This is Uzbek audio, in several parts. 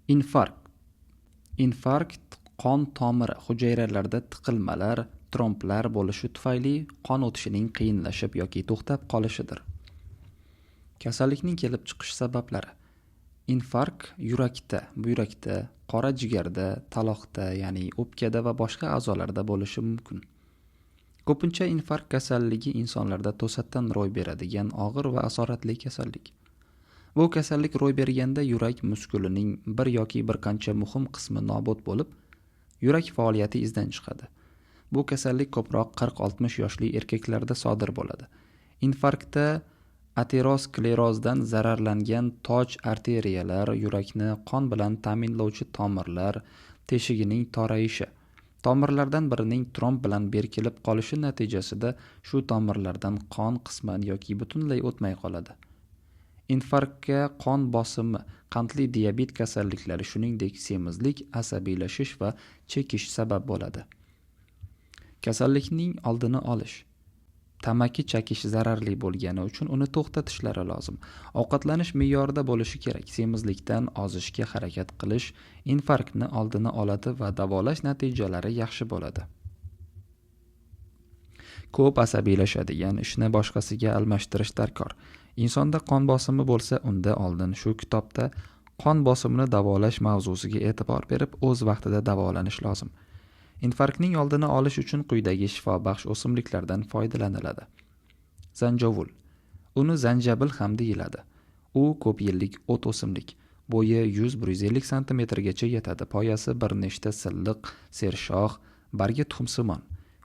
Infarkt. Infarkt qon tomiri hujayralarida tiqilmalar, tromblar bo'lishi tufayli qon o'tishining qiyinlashib yoki to'xtab qolishidir. Kasallikning kelib chiqish sabablari. Infarkt buyrakda, qora jigarda, taloqda, ya'ni o'pkada va boshqa a'zolarda bo'lishi mumkin. Ko'pincha infarkt kasalligi insonlarda to'satdan ro'y beradigan og'ir va asoratli kasallik. Bu kasallik ro'y berganda yurak muskulining bir yoki bir qancha muhim qismi nobud bo'lib, yurak faoliyati izdan chiqadi. Bu kasallik ko'proq 40-60 yoshli erkaklarda sodir bo'ladi. Infarktda aterosklerozdan zararlangan toj arteriyalar, yurakni qon bilan ta'minlovchi tomirlar teshigining torayishi, tomirlardan birining tromb bilan berkilib qolishi natijasida shu tomirlardan qon qisman yoki butunlay o'tmay qoladi. Infarktga qon bosimi, qandli diabet kasalliklari, shuningdek semizlik, asabiylashish va chekish sabab bo'ladi. Kasallikning oldini olish. Tamaki chekish zararli bo'lgani uchun uni to'xtatishlari lozim. Ovqatlanish me'yorida bo'lishi kerak. Semizlikdan ozishga harakat qilish infarktni oldini oladi va davolash natijalari yaxshi bo'ladi. Ko'p asabiylashadigan ishni boshqasiga almashtirish darkor. Insonda qon bosimi bo'lsa, unda oldin shu kitobda qon bosimini davolash mavzusiga e'tibor berib, o'z vaqtida davolanish lozim. Infarktning oldini olish uchun quyidagi shifobaxsh o'simliklardan foydalaniladi. Zanjovul. Uni zanjabil ham deyiladi. U ko'p yillik o't o'simlik. Bo'yi 100-150 cm gacha yetadi. Poyasi bir nechta silliq, sershox, bargi tuxumsimon,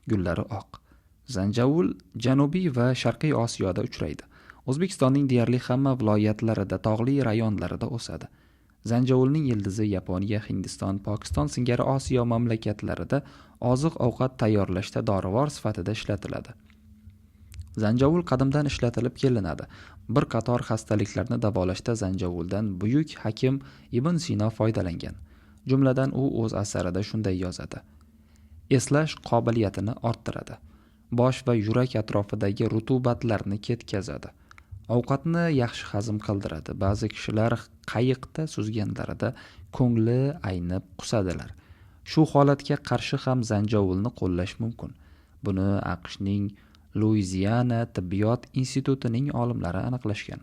gullari oq. Zanjavul Janubiy va Sharqiy Osiyoda uchraydi. O'zbekistonning deyarli hamma viloyatlarida, tog'li rayonlarida o'sadi. Zanjavulning ildizi Yaponiya, Hindiston, Pokiston singari Osiyo mamlakatlarida oziq-ovqat tayyorlashda dorivor sifatida ishlatiladi. Zanjavul qadimdan ishlatilib kelinadi. Bir qator xastaliklarni davolashda zanjavuldan buyuk hakim Ibn Sino foydalangan. Jumladan u o'z asarida shunday yozadi: eslash qobiliyatini orttiradi. Bosh va yurak atrofidagi rutubatlarni ketkazadi. Ovqatni yaxshi hazm qildiradi. Ba'zi kishilar qayiqda suzganlarida ko'ngli aynib qusadilar. Shu holatga qarshi ham zanjavulni qo'llash mumkin. Buni AQShning Luiziana tibbiyot institutining olimlari aniqlashgan.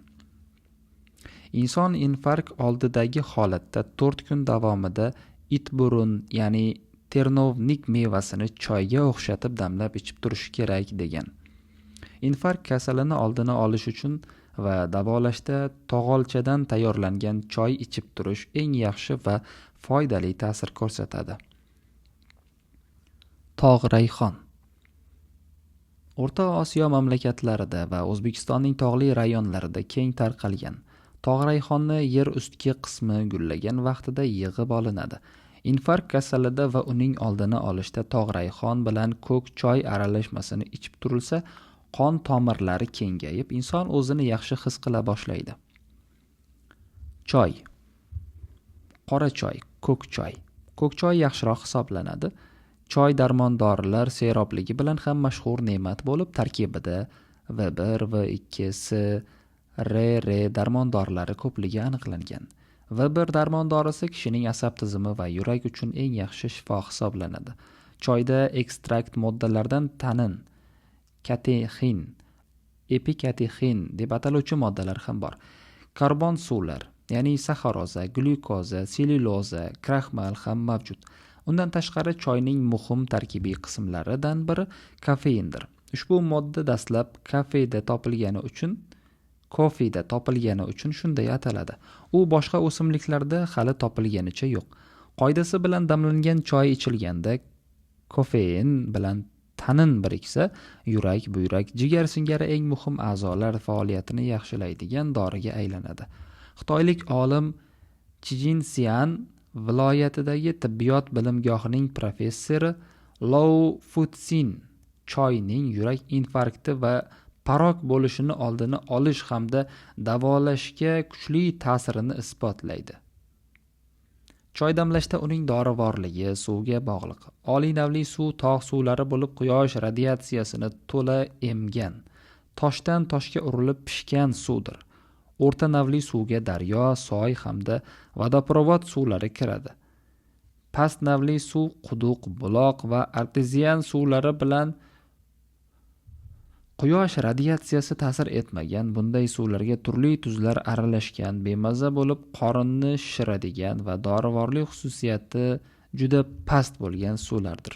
Inson infarkt oldidagi holatda 4 kun davomida itburun, ya'ni ternovnik mevasini choyga o'xshatib damlab ichib turishi kerak degan. Infarkt kasalini oldini olish uchun va davolashda tog'olchadan tayyorlangan choy ichib turish eng yaxshi va foydali ta'sir ko'rsatadi. Tog' rayhon. O'rta Osiyo mamlakatlarida va O'zbekistonning tog'li rayonlarida keng tarqalgan. Tog' rayhonni yer ustki qismi gullagan vaqtida yig'ib olinadi. Infarkt kasalida va uning oldini olishda tog' rayhon bilan ko'k choy aralashmasini ichib turilsa, qon tomirlari kengayib, inson o'zini yaxshi his qila boshlaydi. Choy. Qora choy, ko'k choy. Ko'k choy yaxshiroq hisoblanadi. Choy darmondorlar serobligi bilan ham mashhur ne'mat bo'lib, tarkibida V1, V2, S, R darmondorlari ko'pligi aniqlangan. V1 darmondorisi kishining asab tizimi va yurak uchun eng yaxshi shifo hisoblanadi. Choyda ekstrakt moddalardan tanin, katexin, epikatexin deb ataluvchi moddalar ham bor. Karbon suvlar, ya'ni saxaroza, glyukoza, sellyuloza, kraxmal ham mavjud. Undan tashqari choyning muhim tarkibiy qismlaridan biri kofeindir. Ushbu modda dastlab kofeda topilgani uchun shunday ataladi. U boshqa o'simliklarda hali topilganicha yo'q. Qoidasi bilan damlangan choy ichilganda kofein bilan tanin biriksa, yurak, buyrak, jigar singari eng muhim a'zolar faoliyatini yaxshilaydigan doriga aylanadi. Xitoylik olim Chijinsian viloyatidagi tibbiyot bilimgohining professori Lou Futsin choyning yurak infarkti va parok bo'lishini oldini olish hamda davolashga kuchli ta'sirini isbotlaydi. Choy damlashda uning dorivorligi suvga bog'liq. Oliynavli suv tog' suvlari bo'lib, quyosh radiatsiyasini to'la emgan, toshdan toshga urilib pishgan suvdir. o'rta navli suvga daryo, soy hamda vodoprovod suvlari kiradi. Past navli suv quduq, buloq va artezian suvlari bilan quyosh radiatsiyasi ta'sir etmagan bunday suvlarga turli tuzlar aralashgan, bemaza bo'lib qorinni shishiradigan va dorivorlik xususiyati juda past bo'lgan suvlardir.